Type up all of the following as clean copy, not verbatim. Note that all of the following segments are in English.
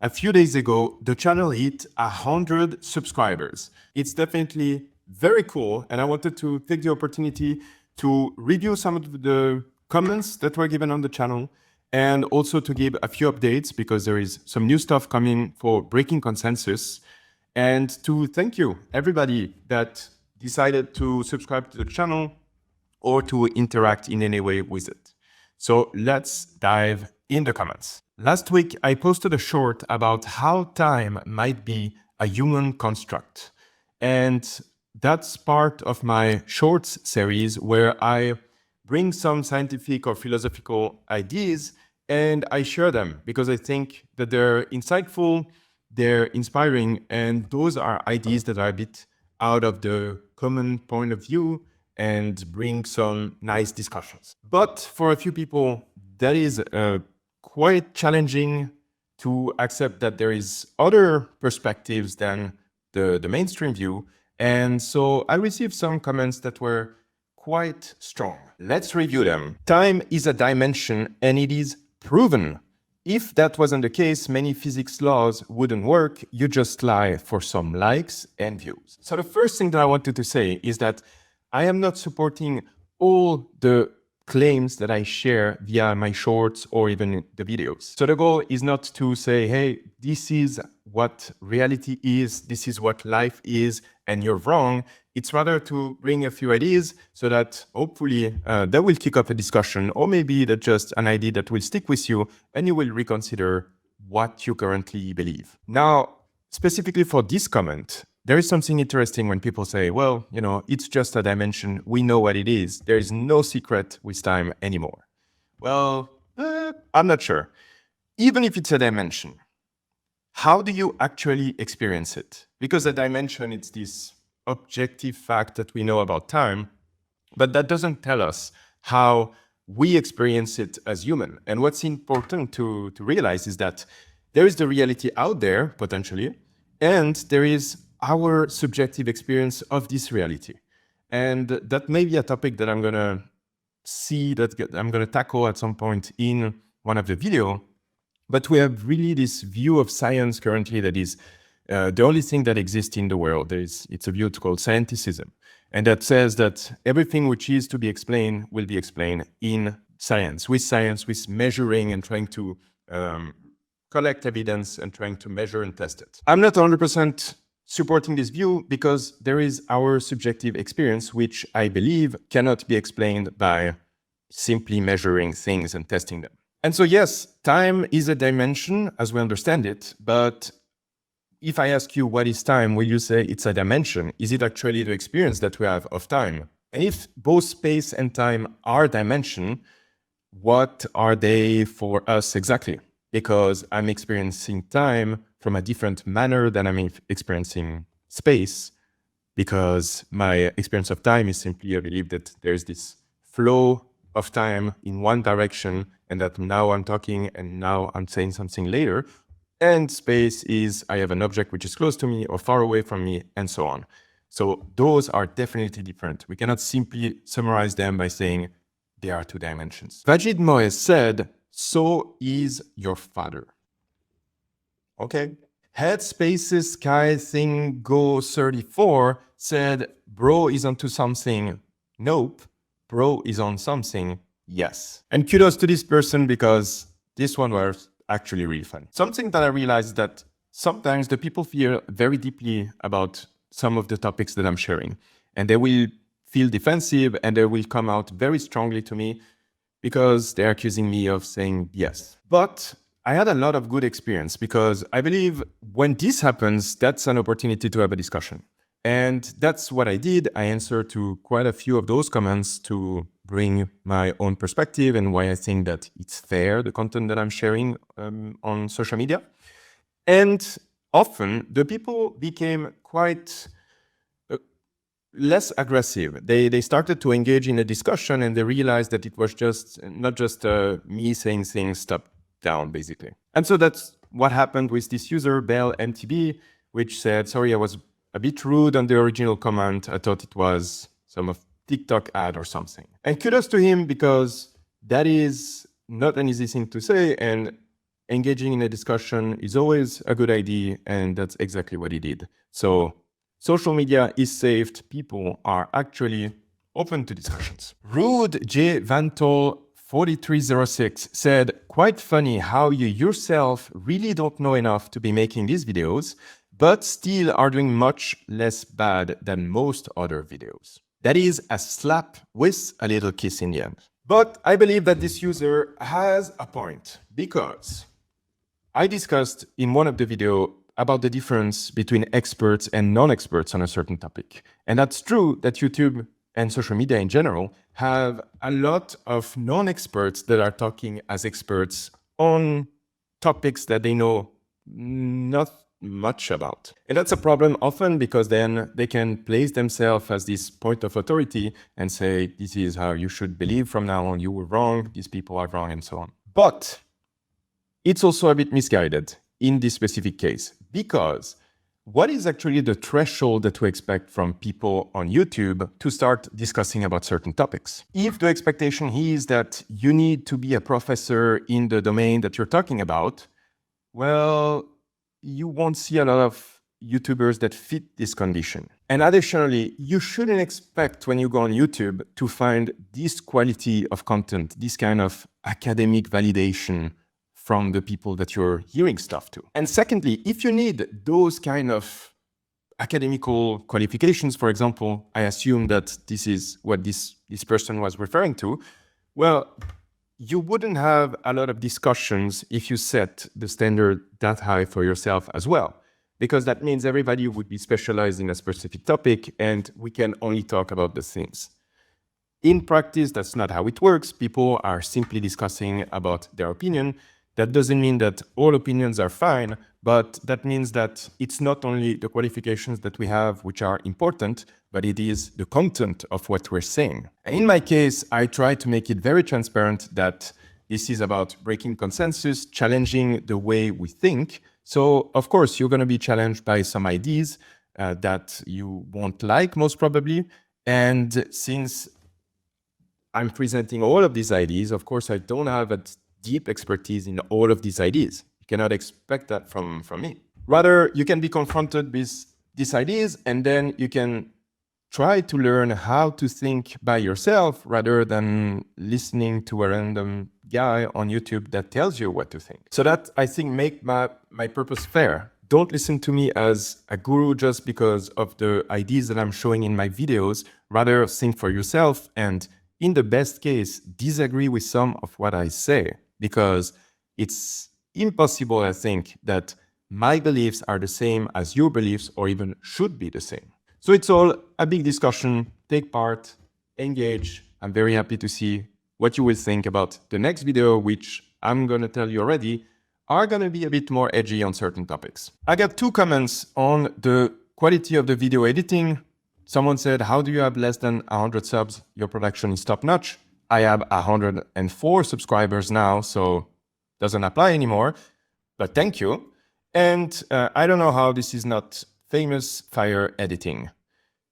a few days ago, the channel hit 100 subscribers. It's definitely very cool. And I wanted to take the opportunity to review some of the comments that were given on the channel and also to give a few updates because there is some new stuff coming for Breaking Consensus. And to thank you, everybody that decided to subscribe to the channel or to interact in any way with it. So let's dive in the comments. Last week, I posted a short about how time might be a human construct. And that's part of my shorts series where I bring some scientific or philosophical ideas and I share them because I think that they're insightful, they're inspiring, and those are ideas that are a bit out of the common point of view and bring some nice discussions. But for a few people, that is quite challenging to accept that there is other perspectives than the mainstream view. And so I received some comments that were quite strong. Let's review them. Time is a dimension and it is proven. If that wasn't the case, many physics laws wouldn't work. You just lie for some likes and views. So the first thing that I wanted to say is that I am not supporting all the claims that I share via my shorts or even the videos. So the goal is not to say, hey, this is what reality is, this is what life is, and you're wrong. It's rather to bring a few ideas so that hopefully that will kick off a discussion, or maybe that's just an idea that will stick with you and you will reconsider what you currently believe. Now, specifically for this comment, there is something interesting when people say, well, you know, it's just a dimension. We know what it is. There is no secret with time anymore. Well, I'm not sure. Even if it's a dimension, how do you actually experience it? Because a dimension, it's this objective fact that we know about time, but that doesn't tell us how we experience it as human. And what's important to realize is that there is the reality out there, potentially, and there is our subjective experience of this reality. And that may be a topic that I'm going to see, that I'm going to tackle at some point in one of the video. But we have really this view of science currently that is the only thing that exists in the world. It's a view called scienticism. And that says that everything which is to be explained will be explained in science, with measuring and trying to collect evidence and trying to measure and test it. I'm not 100% supporting this view because there is our subjective experience, which I believe cannot be explained by simply measuring things and testing them. And so, yes, time is a dimension as we understand it, but if I ask you what is time, will you say it's a dimension? Is it actually the experience that we have of time? And if both space and time are dimension, what are they for us exactly? Because I'm experiencing time from a different manner than I'm experiencing space, because my experience of time is simply, I believe that there's this flow of time in one direction and that now I'm talking and now I'm saying something later. And space is, I have an object which is close to me or far away from me and so on. So those are definitely different. We cannot simply summarize them by saying they are two dimensions. Vajid Moez said, so is your father. Okay. Headspace's Sky Thing Go 34 said, bro is onto something. Nope. Bro is on something. Yes. And kudos to this person because this one was actually really fun. Something that I realized is that sometimes the people feel very deeply about some of the topics that I'm sharing, and they will feel defensive and they will come out very strongly to me because they're accusing me of saying yes. But I had a lot of good experience because I believe when this happens, that's an opportunity to have a discussion. And that's what I did. I answered to quite a few of those comments to bring my own perspective and why I think that it's fair, the content that I'm sharing on social media. And often the people became quite less aggressive. They started to engage in a discussion and they realized that it was just not just me saying things top down, basically. And so that's what happened with this user, Bell MTB, which said, sorry, I was a bit rude on the original comment. I thought it was some of TikTok ad or something. And kudos to him because that is not an easy thing to say. And engaging in a discussion is always a good idea, and that's exactly what he did. So social media is saved. People are actually open to discussions. Rude J. Vantol 4306 said, quite funny how you yourself really don't know enough to be making these videos, but still are doing much less bad than most other videos. That is a slap with a little kiss in the end. But I believe that this user has a point, because I discussed in one of the videos about the difference between experts and non-experts on a certain topic. And that's true that YouTube and social media in general have a lot of non-experts that are talking as experts on topics that they know not much about. And that's a problem often, because then they can place themselves as this point of authority and say, this is how you should believe from now on, you were wrong, these people are wrong, and so on. But it's also a bit misguided in this specific case, because what is actually the threshold that we expect from people on YouTube to start discussing about certain topics? If the expectation is that you need to be a professor in the domain that you're talking about, well, you won't see a lot of YouTubers that fit this condition. And additionally, you shouldn't expect when you go on YouTube to find this quality of content, this kind of academic validation from the people that you're hearing stuff to. And secondly, if you need those kind of academical qualifications, for example, I assume that this is what this person was referring to, well, you wouldn't have a lot of discussions if you set the standard that high for yourself as well, because that means everybody would be specialized in a specific topic and we can only talk about the things. In practice, that's not how it works. People are simply discussing about their opinion. That doesn't mean that all opinions are fine, but that means that it's not only the qualifications that we have which are important, but it is the content of what we're saying. In my case, I try to make it very transparent that this is about breaking consensus, challenging the way we think. So, of course, you're going to be challenged by some ideas that you won't like, most probably. And since I'm presenting all of these ideas, of course, I don't have a deep expertise in all of these ideas. You cannot expect that from me. Rather, you can be confronted with these ideas and then you can try to learn how to think by yourself rather than listening to a random guy on YouTube that tells you what to think. So that, I think, make my purpose fair. Don't listen to me as a guru just because of the ideas that I'm showing in my videos. Rather, think for yourself and, in the best case, disagree with some of what I say. Because it's impossible, I think, that my beliefs are the same as your beliefs or even should be the same. So it's all a big discussion. Take part, engage. I'm very happy to see what you will think about the next video, which I'm going to tell you already, are going to be a bit more edgy on certain topics. I got 2 comments on the quality of the video editing. Someone said, how do you have less than 100 subs? Your production is top notch. I have 104 subscribers now, so doesn't apply anymore, but thank you. And I don't know how this is not famous fire editing.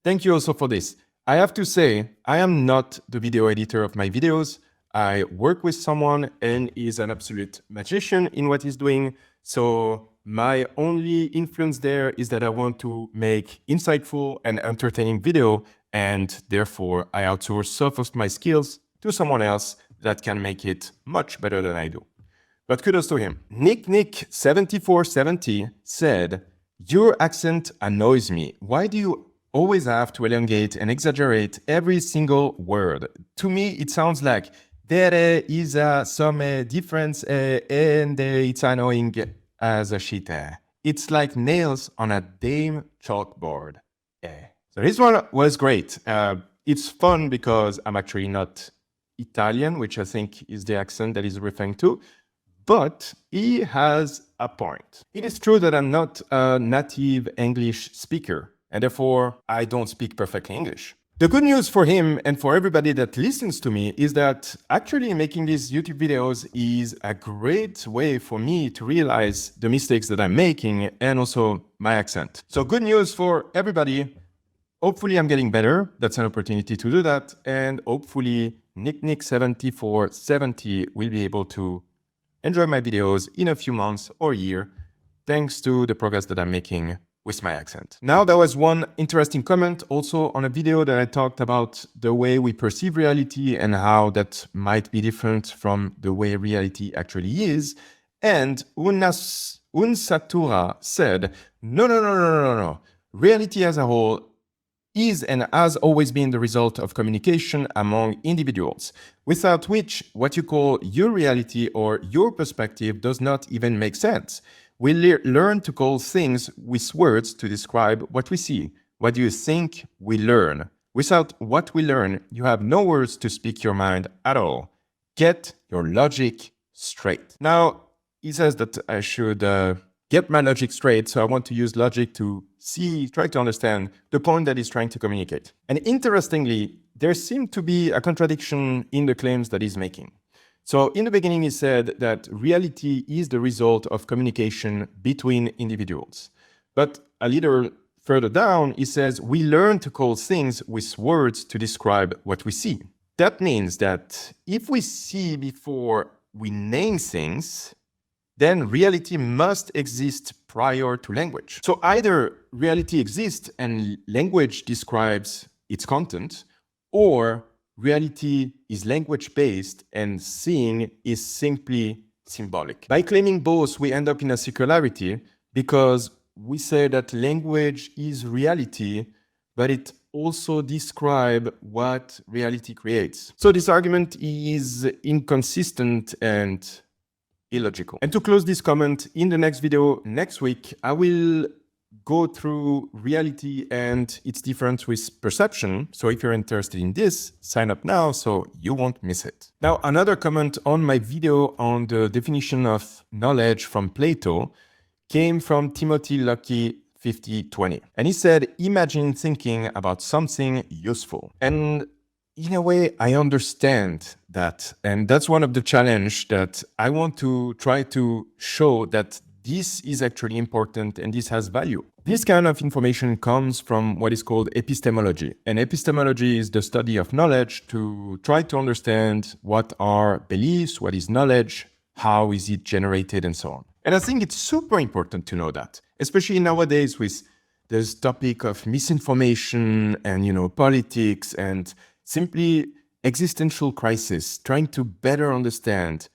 Thank you also for this. I have to say, I am not the video editor of my videos. I work with someone and he's an absolute magician in what he's doing. So my only influence there is that I want to make insightful and entertaining video, and therefore I outsource some of my skills to someone else that can make it much better than I do. But kudos to him. Nick7470 said, your accent annoys me. Why do you always have to elongate and exaggerate every single word? To me, it sounds like there is some difference and it's annoying as a shit. It's like nails on a damn chalkboard. So this one was great. It's fun because I'm actually not Italian, which I think is the accent that he's referring to, but he has a point. It is true that I'm not a native English speaker, and therefore I don't speak perfect English. The good news for him and for everybody that listens to me is that actually making these YouTube videos is a great way for me to realize the mistakes that I'm making and also my accent. So good news for everybody. Hopefully I'm getting better. That's an opportunity to do that. And hopefully Nick7470 will be able to enjoy my videos in a few months or year, thanks to the progress that I'm making with my accent. Now, there was one interesting comment also on a video that I talked about the way we perceive reality and how that might be different from the way reality actually is. And Unsatura said, no. Reality as a whole is and has always been the result of communication among individuals, without which what you call your reality or your perspective does not even make sense. We learn to call things with words to describe what we see. What do you think? We learn. Without what we learn, you have no words to speak your mind at all. Get your logic straight. Now, he says that I should get my logic straight, so I want to use logic to try to understand the point that he's trying to communicate. And interestingly, there seemed to be a contradiction in the claims that he's making. So in the beginning, he said that reality is the result of communication between individuals. But a little further down, he says, we learn to call things with words to describe what we see. That means that if we see before we name things, then reality must exist prior to language. So either reality exists and language describes its content, or reality is language-based and seeing is simply symbolic. By claiming both, we end up in a circularity because we say that language is reality, but it also describes what reality creates. So this argument is inconsistent and illogical. And to close this comment, in the next video next week, I will go through reality and its difference with perception. So if you're interested in this, sign up now so you won't miss it. Now, another comment on my video on the definition of knowledge from Plato came from Timothy Lucky 5020. And he said, imagine thinking about something useful. And in a way, I understand that. And that's one of the challenges that I want to try to show, that this is actually important and this has value. This kind of information comes from what is called epistemology. And epistemology is the study of knowledge to try to understand what are beliefs, what is knowledge, how is it generated, and so on. And I think it's super important to know that, especially nowadays with this topic of misinformation and, politics and simply existential crisis, trying to better understand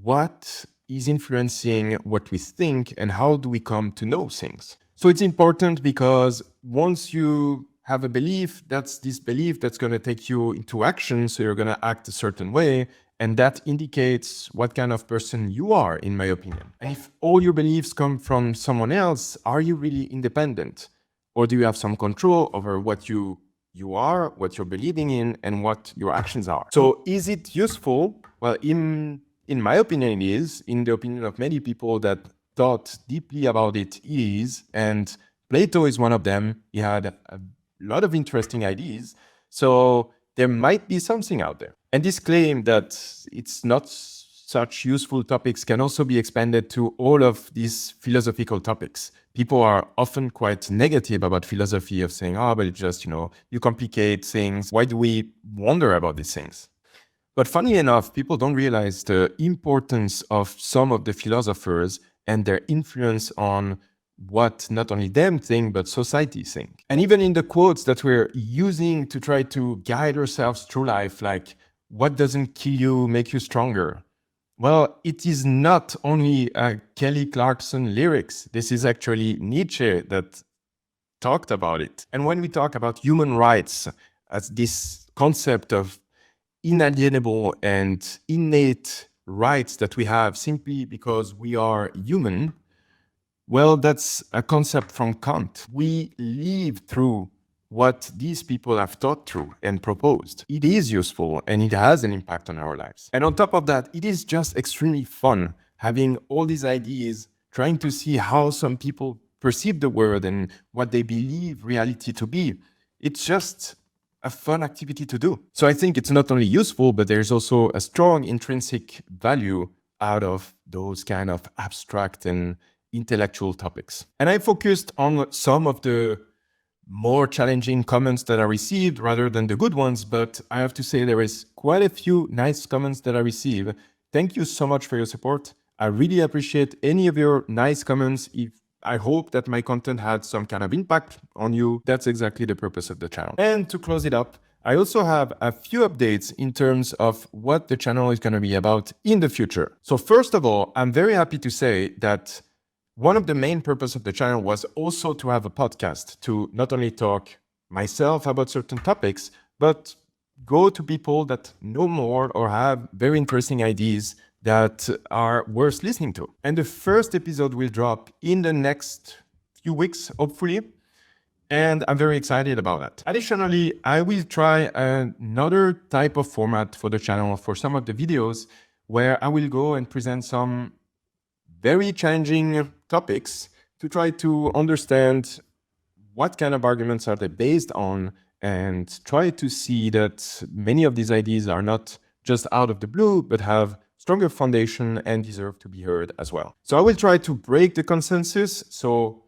what is influencing what we think and how do we come to know things. So it's important because once you have a belief, that's this belief that's going to take you into action. So you're going to act a certain way. And that indicates what kind of person you are, in my opinion. And if all your beliefs come from someone else, are you really independent? Or do you have some control over what you are, what you're believing in, and what your actions are? So is it useful? Well, in my opinion, it is. In the opinion of many people that thought deeply about it, is. And Plato is one of them. He had a lot of interesting ideas. So there might be something out there. And this claim that it's not such useful topics can also be expanded to all of these philosophical topics. People are often quite negative about philosophy, of saying, but it's just, you complicate things. Why do we wonder about these things? But funny enough, people don't realize the importance of some of the philosophers and their influence on what not only them think, but society think. And even in the quotes that we're using to try to guide ourselves through life, like, what doesn't kill you make you stronger? Well, it is not only Kelly Clarkson lyrics. This is actually Nietzsche that talked about it. And when we talk about human rights as this concept of inalienable and innate rights that we have simply because we are human, well, that's a concept from Kant. We live through what these people have thought through and proposed. It is useful and it has an impact on our lives. And on top of that, it is just extremely fun having all these ideas, trying to see how some people perceive the world and what they believe reality to be. It's just a fun activity to do. So I think it's not only useful, but there's also a strong intrinsic value out of those kind of abstract and intellectual topics. And I focused on some of the more challenging comments that I received rather than the good ones, but I have to say there is quite a few nice comments that I received. Thank you so much for your support. I really appreciate any of your nice comments. If I hope that my content had some kind of impact on you. That's exactly the purpose of the channel. And to close it up, I also have a few updates in terms of what the channel is going to be about in the future. So first of all, I'm very happy to say that one of the main purposes of the channel was also to have a podcast to not only talk myself about certain topics, but go to people that know more or have very interesting ideas that are worth listening to. And the first episode will drop in the next few weeks, hopefully. And I'm very excited about that. Additionally, I will try another type of format for the channel for some of the videos where I will go and present some very challenging topics to try to understand what kind of arguments are they based on and try to see that many of these ideas are not just out of the blue, but have stronger foundation and deserve to be heard as well. So I will try to break the consensus. So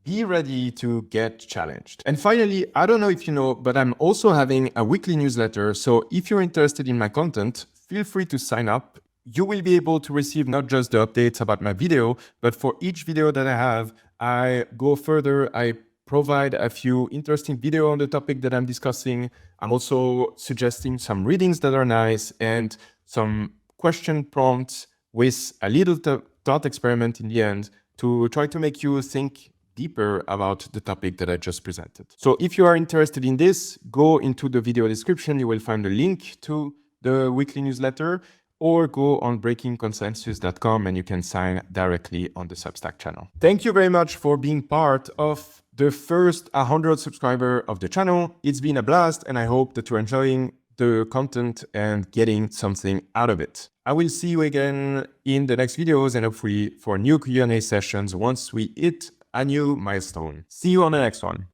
be ready to get challenged. And finally, I don't know if you know, but I'm also having a weekly newsletter. So if you're interested in my content, feel free to sign up. You will be able to receive not just the updates about my video, but for each video that I have, I go further. I provide a few interesting videos on the topic that I'm discussing. I'm also suggesting some readings that are nice and some question prompts with a little thought experiment in the end to try to make you think deeper about the topic that I just presented. So if you are interested in this, go into the video description. You will find a link to the weekly newsletter, or go on breakingconsensus.com and you can sign directly on the Substack channel. Thank you very much for being part of the first 100 subscriber of the channel. It's been a blast and I hope that you're enjoying the content and getting something out of it. I will see you again in the next videos and hopefully for new Q&A sessions once we hit a new milestone. See you on the next one.